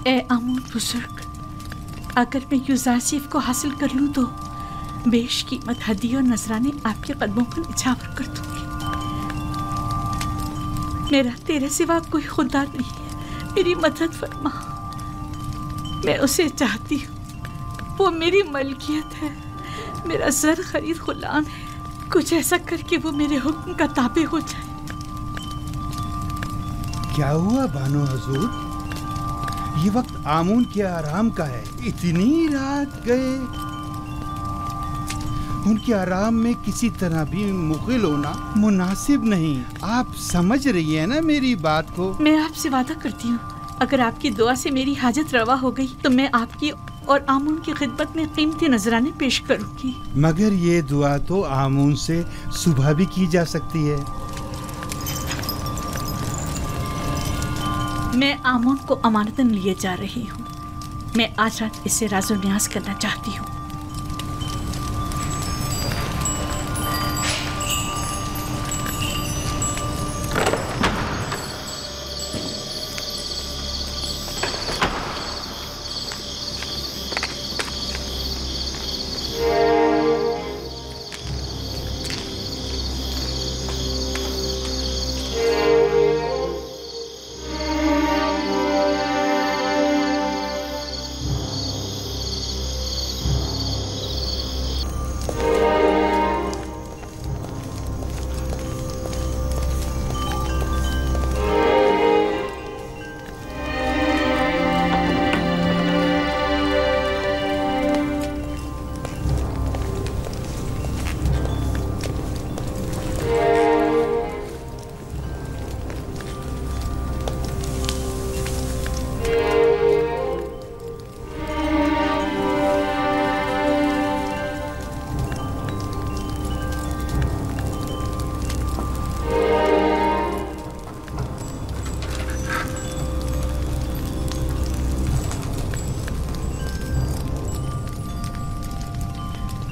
ए आमून बुजुर्ग, अगर मैं यूज़ारसीफ को हासिल कर लूँ तो बेशकीमत हदिया और नजराने आपके कदमों पर निछावर कर दूंगी। मेरा तेरे सिवा कोई खुदा नहीं है, मेरी मदद फरमा। मैं उसे चाहती हूँ, वो मेरी मलकियत है, मेरा ज़र खरीद गुलाम है। कुछ ऐसा करके वो मेरे हुक्म का ताबे हो जाए। क्या हुआ बानो हजूर? ये वक्त आमून के आराम का है, इतनी रात गए। उनके आराम में किसी तरह भी मुग़िल होना मुनासिब नहीं। आप समझ रही है ना मेरी बात को? मैं आपसे वादा करती हूँ, अगर आपकी दुआ से मेरी हाजत रवा हो गई तो मैं आपकी और आमून की खिदमत में कीमती नजराने पेश करूंगी। मगर ये दुआ तो आमून से सुबह भी की जा सकती है। मैं आमून को अमानतन लिए जा रही हूँ। मैं आज रात इससे राज़ो न्याज़ करना चाहती हूँ।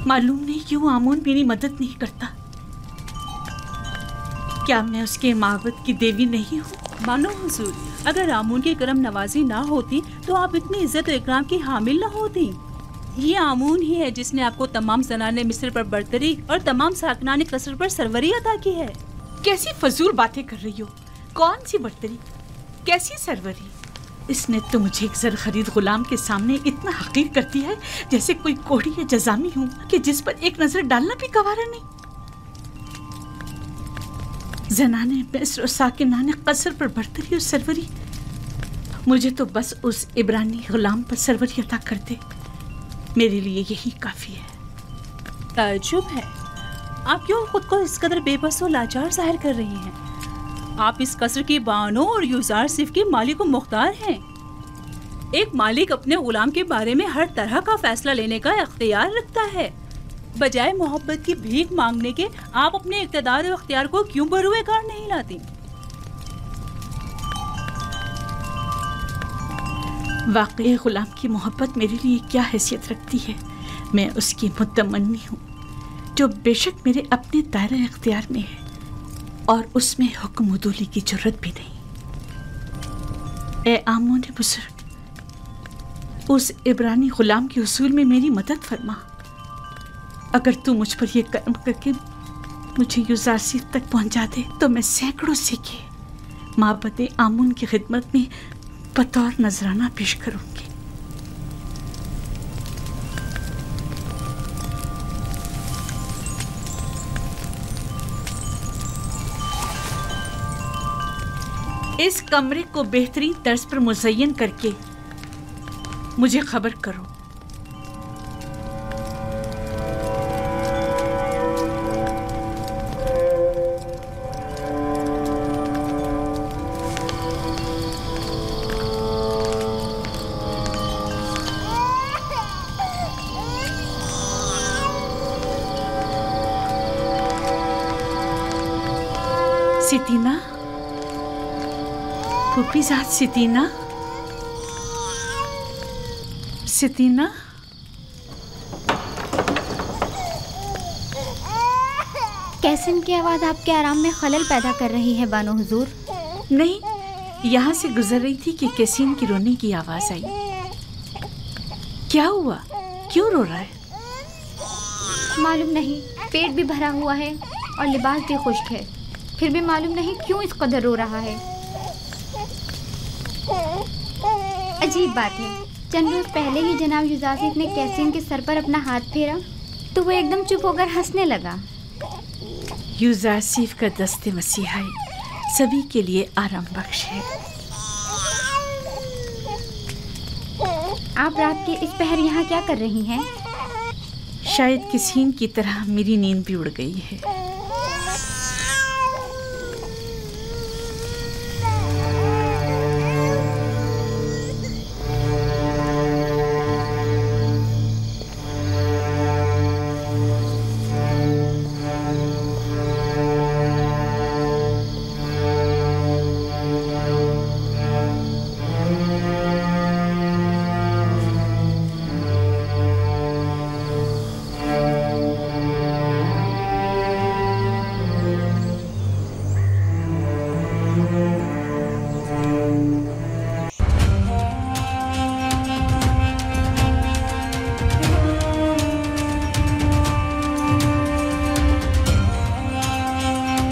मालूम नहीं क्यों आमून मेरी मदद नहीं करता। क्या मैं उसके माबद की देवी नहीं हूँ? मानो हुजूर, अगर आमून की करम नवाजी ना होती तो आप इतनी इज्जत और इकराम की हामिल ना होती। ये आमून ही है जिसने आपको तमाम ज़नाने मिस्र पर बरतरी और तमाम साकनाने कसर पर सरवरी अता की है। कैसी फजूल बातें कर रही हो? कौन सी बरतरी, कैसी सरवरी? इसने तो मुझे एक ज़र खरीद गुलाम के सामने इतना हकीर कर दिया है जैसे कोई कोढ़ी या जजामी हूँ कि जिस पर एक नजर डालना भी गवारा नहीं। जनाने मिस्र और साकिनाने कसर पर बरतरी और सरवरी, मुझे तो बस उस इब्रानी गुलाम पर सरवरी अता कर दे, मेरे लिए यही काफी है। ताज्जुब है, आप क्यों खुद को इस कदर बेबस और लाचार जाहिर कर रही हैं? आप इस कसर की बानो और यूज़ारसीफ के मालिक व मुख्तार हैं। एक मालिक अपने गुलाम के बारे में हर तरह का फैसला लेने का इख्तियार रखता है। बजाय मोहब्बत की भीख मांगने के आप अपने इक़्तिदार और इख्तियार को क्यों बरूए कार नहीं लाती? वाकई गुलाम की मोहब्बत मेरे लिए क्या हैसियत रखती है? मैं उसकी मुतमन्नी हूँ जो बेशक मेरे अपने दायरे इख्तियार में है और उसमें हुक्म उदूली की जरूरत भी नहीं। ए आमून बुजुर्ग, उस इब्रानी गुलाम के उसूल में मेरी मदद फरमा। अगर तू मुझ पर यह कर्म करके मुझे यूज़ारसीफ तक पहुंचा दे तो मैं सैकड़ों सिक्के माबद आमून की खिदमत में बतौर नजराना पेश करूंगी। इस कमरे को बेहतरीन तर्ज पर मुज़य्यन करके मुझे खबर करो। सितीना, फूफीज़ाद सितीना, सितीना, कैसन की आवाज़ आपके आराम में खलल पैदा कर रही है बानो हुजूर? नहीं, यहाँ से गुजर रही थी कि कैसीन की रोने की आवाज आई। क्या हुआ, क्यों रो रहा है? मालूम नहीं, पेट भी भरा हुआ है और लिबास भी खुश्क है, फिर भी मालूम नहीं क्यों इस कदर रो रहा है। अजीब बात है, चंद रोज पहले ही जनाब युजासिफ ने कैसीन के सर पर अपना हाथ फेरा तो वो एकदम चुप होकर हंसने लगा। युजासिफ का दस्ते मसीहाई सभी के लिए आराम बख्श है। आप रात के इस पहर यहाँ क्या कर रही हैं? शायद किसीन की तरह मेरी नींद भी उड़ गई है।